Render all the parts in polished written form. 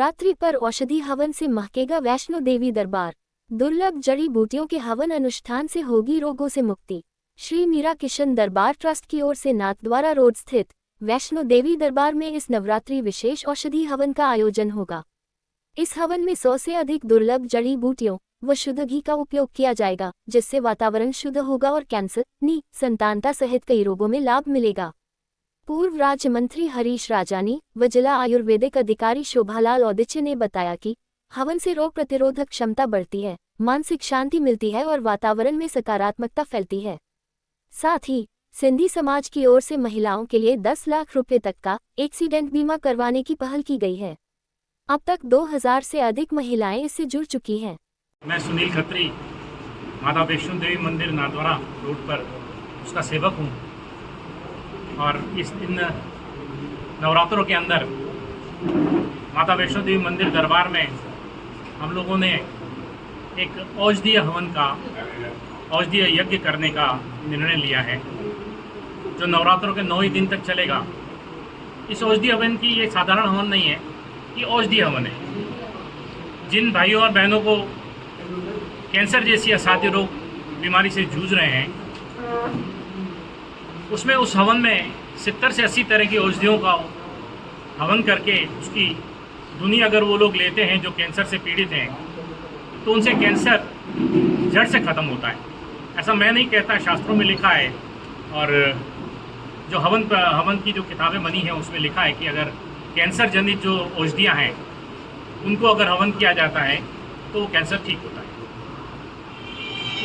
नवरात्रि पर औषधि हवन से महकेगा वैष्णो देवी दरबार। दुर्लभ जड़ी बूटियों के हवन अनुष्ठान से होगी रोगों से मुक्ति। श्री मीरा किशन दरबार ट्रस्ट की ओर से नाथद्वारा रोड स्थित वैष्णो देवी दरबार में इस नवरात्रि विशेष औषधि हवन का आयोजन होगा। इस हवन में 100 से अधिक दुर्लभ जड़ी बूटियों व शुद्ध घी का उपयोग किया जाएगा, जिससे वातावरण शुद्ध होगा और कैंसर, संतानता सहित कई रोगों में लाभ मिलेगा। पूर्व राज्य मंत्री हरीश राजानी व जिला आयुर्वेदिक अधिकारी शोभालाल औदिच्य ने बताया कि हवन से रोग प्रतिरोधक क्षमता बढ़ती है, मानसिक शांति मिलती है और वातावरण में सकारात्मकता फैलती है। साथ ही सिंधी समाज की ओर से महिलाओं के लिए 10 लाख रुपए तक का एक्सीडेंट बीमा करवाने की पहल की गई है। अब तक 2000 से अधिक महिलाएं इससे जुड़ चुकी हैं। मैं सुनील खत्री, माता वैष्णो देवी मंदिर नाथद्वारा रोड पर उसका सेवक हूँ और इन नवरात्रों के अंदर माता वैष्णो देवी मंदिर दरबार में हम लोगों ने एक औषधीय हवन का औषधीय यज्ञ करने का निर्णय लिया है, जो नवरात्रों के 9 ही दिन तक चलेगा। इस औषधीय हवन की ये साधारण हवन नहीं है, ये औषधीय हवन है। जिन भाइयों और बहनों को कैंसर जैसी असाध्य रोग बीमारी से जूझ रहे हैं, उसमें उस हवन में 70 से 80 तरह की औषधियों का हवन करके उसकी धुनी अगर वो लोग लेते हैं जो कैंसर से पीड़ित हैं, तो उनसे कैंसर जड़ से ख़त्म होता है। ऐसा मैं नहीं कहता, शास्त्रों में लिखा है। और जो हवन की जो किताबें बनी हैं उसमें लिखा है कि अगर कैंसर जनित जो औषधियाँ हैं उनको अगर हवन किया जाता है तो वो कैंसर ठीक होता है।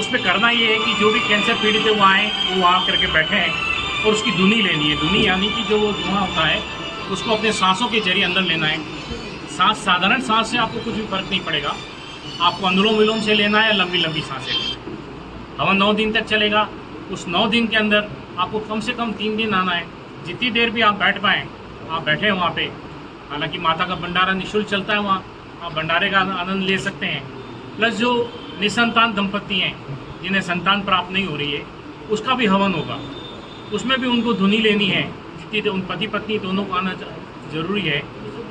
उसमें करना ये है कि जो भी कैंसर पीड़ित है वो आएँ, वो वहाँ करके बैठें और उसकी धुनी लेनी है। धुनी यानी कि जो वो धुआं होता है उसको अपने सांसों के जरिए अंदर लेना है। सांस, साधारण सांस से आपको कुछ भी फर्क नहीं पड़ेगा, आपको अनुलोम विलोम से लेना है या लंबी लंबी सांसें लेना है। हवन 9 दिन तक चलेगा। उस 9 दिन के अंदर आपको कम से कम 3 दिन आना है। जितनी देर भी आप बैठ पाएँ आप बैठें वहाँ पे। हालांकि माता का भंडारा निःशुल्क चलता है वहाँ, आप भंडारे का आनंद ले सकते हैं। प्लस जो निसंतान दंपत्ति हैं जिन्हें संतान प्राप्त नहीं हो रही है, उसका भी हवन होगा। उसमें भी उनको धुनी लेनी है। जितनी देर उन पति पत्नी दोनों को आना जरूरी है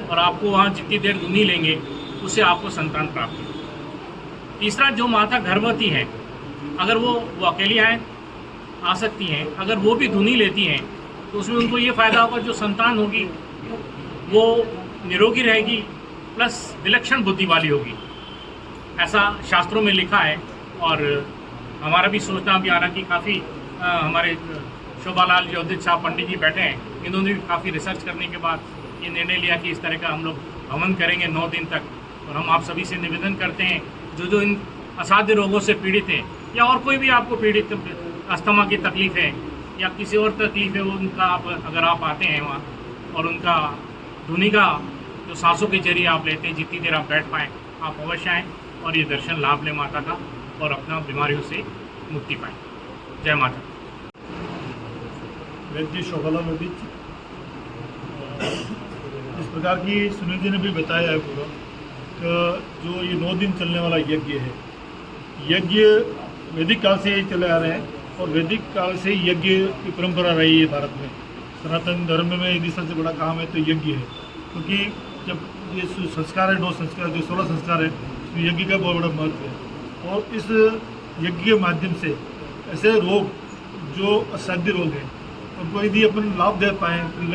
और आपको वहाँ जितनी देर धुनी लेंगे उससे आपको संतान प्राप्त होगी। तीसरा, जो माता गर्भवती है, अगर वो अकेली आ सकती हैं, अगर वो भी धुनी लेती हैं तो उसमें उनको ये फ़ायदा होगा, जो संतान होगी वो निरोगी रहेगी, प्लस विलक्षण बुद्धि वाली होगी। ऐसा शास्त्रों में लिखा है। और हमारा भी सोचना अभी आ रहा कि काफ़ी हमारे शोभालाल जी औदिच्य साहब पंडित जी बैठे हैं, इन्होंने भी काफ़ी रिसर्च करने के बाद ये निर्णय लिया कि इस तरह का हम लोग हवन करेंगे 9 दिन तक। और हम आप सभी से निवेदन करते हैं, जो इन असाध्य रोगों से पीड़ित हैं या और कोई भी आपको पीड़ित अस्थमा की तकलीफ़ है या किसी और तकलीफ़ है, उनका अगर आप आते हैं वहाँ और उनका धुनी का जो सांसों के जरिए आप लेते हैं, जितनी देर आप बैठ पाएँ आप अवश्य आएँ और ये दर्शन लाभ लें माता का और अपना बीमारियों से मुक्ति पाएँ। जय माता। वैद्य शोभालाल औदिच्य। इस प्रकार की सुनील जी ने भी बताया है पूरा कि जो ये 9 दिन चलने वाला यज्ञ है, यज्ञ वैदिक काल से चले आ रहे हैं और वैदिक काल से यज्ञ की परंपरा रही है भारत में। सनातन धर्म में यदि सबसे बड़ा काम है तो यज्ञ है, क्योंकि जब ये संस्कार है, 9 संस्कार, जो 16 संस्कार है, तो यज्ञ का बहुत बड़ा महत्व है। और इस यज्ञ के माध्यम से ऐसे रोग जो असाध्य रोग हैं उनको यदि अपन लाभ ले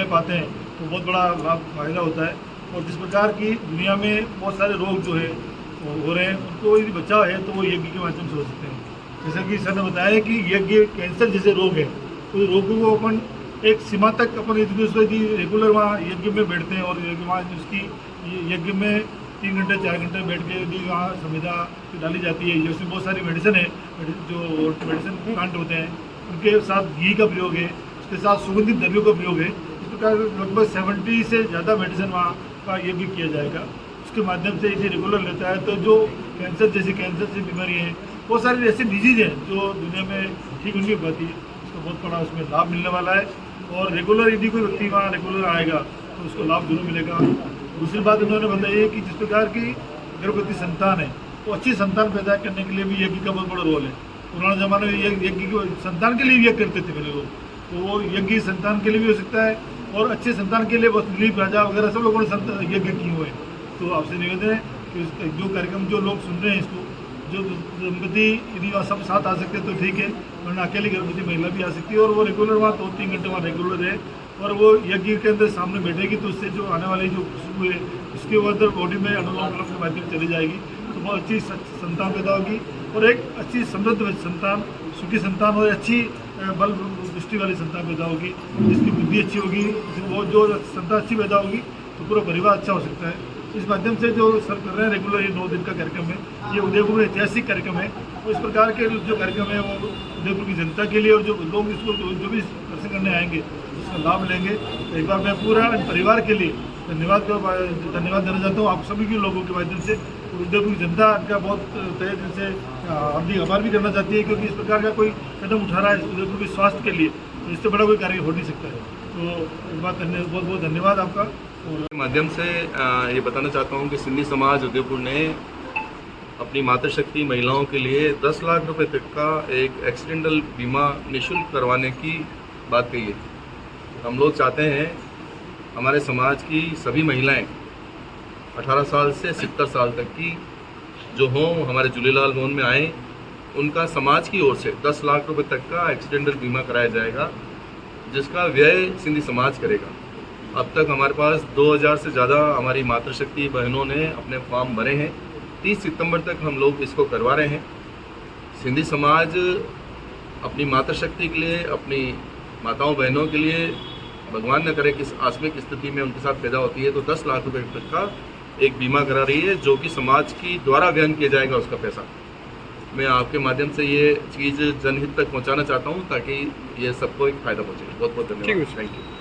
पाते हैं तो बहुत बड़ा लाभ फायदा होता है। और जिस प्रकार की दुनिया में बहुत सारे रोग जो है हो रहे हैं, उनको यदि बचाव है तो वो यज्ञ के माध्यम से हो सकते हैं। जैसा कि सर ने बताया कि यज्ञ कैंसर जैसे रोग है, तो रोगों को अपन एक सीमा तक अपन यदि रेगुलर वहाँ यज्ञ में बैठते हैं और वहाँ उसकी यज्ञ में 3 घंटे 4 घंटे बैठ के यदि वहाँ संविधा डाली जाती है, जैसे बहुत सारी मेडिसिन है, जो मेडिसिन प्लांट होते हैं उनके साथ घी का प्रयोग है, उसके साथ सुगंधित द्रव्यों का प्रयोग है। इस प्रकार लगभग 70 से ज़्यादा मेडिसिन वहाँ का यज्ञ किया जाएगा। उसके माध्यम से यदि रेगुलर लेता है तो जो कैंसर से बीमारी है, बहुत सारी ऐसी डिजीज़ हैं जो दुनिया में ठीक होने की बात है, उसको बहुत बड़ा उसमें लाभ मिलने वाला है। और रेगुलर यदि कोई व्यक्ति वहाँ रेगुलर आएगा तो उसको लाभ जरूर मिलेगा। दूसरी बात उन्होंने बताई है कि जिस प्रकार की गर्भवती संतान है, वो अच्छी संतान पैदा करने के लिए भी यज्ञ का बहुत बड़ा रोल है। पुराने ज़माने में यज्ञ को संतान के लिए भी यज्ञ करते थे पहले लोग, तो वो यज्ञ संतान के लिए भी हो सकता है और अच्छे संतान के लिए बस दिलीप राजा वगैरह सब लोगों ने यज्ञ किए हुए हैं। तो आपसे निवेदन है कि जो कार्यक्रम जो लोग सुन रहे हैं इसको, जो दंपति यदि वहाँ सब साथ आ सकते हैं तो ठीक है, वरना अकेली गर्भवती महिला भी आ सकती है और वो रेगुलर वहाँ 2-3 घंटे वहाँ रेगुलर रहे और वो यज्ञ के अंदर सामने बैठेगी तो उससे जो आने वाली जो खुशबू है उसके अंदर बॉडी में अनुलोम विलोम के माध्यम से चली जाएगी तो बहुत अच्छी संतान पैदा होगी और एक अच्छी समृद्ध संतान, सुखी संतान और अच्छी बल दृष्टि वाली संतान पैदा होगी, जिसकी बुद्धि अच्छी होगी, वो जो संतान अच्छी पैदा होगी तो पूरा परिवार अच्छा हो सकता है। इस माध्यम से जो सर कर रहे हैं रेगुलर ये 9 दिन का कार्यक्रम है, ये उदयपुर में ऐतिहासिक कार्यक्रम है और इस प्रकार के जो कार्यक्रम है वो उदयपुर की जनता के लिए और जो लोग इसको जो भी दर्शन करने आएंगे उसका लाभ लेंगे। एक बार मैं पूरा परिवार के लिए धन्यवाद देना चाहता हूँ आप सभी के लोगों के माध्यम से। उदयपुर की जनता का बहुत तहे दिल से हार्दिक आभार भी करना चाहती है क्योंकि इस प्रकार का कोई कदम उठा रहा है उदयपुर के स्वास्थ्य के लिए, तो इससे बड़ा कोई कार्य हो नहीं सकता है। तो एक बात बहुत बहुत धन्यवाद आपका। और माध्यम से ये बताना चाहता हूँ कि सिंधी समाज उदयपुर ने अपनी मातृशक्ति महिलाओं के लिए 10 लाख रुपए तक का एक एक्सीडेंटल बीमा निःशुल्क करवाने की बात कही है। हम लोग चाहते हैं हमारे समाज की सभी महिलाएं 18 साल से 70 साल तक की जो हों हमारे झूलेलाल भवन में आएँ, उनका समाज की ओर से 10 लाख रुपए तक का एक्सीडेंटल बीमा कराया जाएगा जिसका व्यय सिंधी समाज करेगा। अब तक हमारे पास 2000 से ज़्यादा हमारी मातृशक्ति बहनों ने अपने फॉर्म भरे हैं। 30 सितंबर तक हम लोग इसको करवा रहे हैं। सिंधी समाज अपनी मातृशक्ति के लिए, अपनी माताओं बहनों के लिए, भगवान न करे किस आकस्मिक स्थिति में उनके साथ पैदा होती है तो 10 लाख रुपए तक का एक बीमा करा रही है जो कि समाज की द्वारा वहन किया जाएगा उसका पैसा। मैं आपके माध्यम से ये चीज़ जनहित तक पहुंचाना चाहता हूं ताकि ये सबको एक फ़ायदा पहुंचे। बहुत बहुत धन्यवाद। Thank you.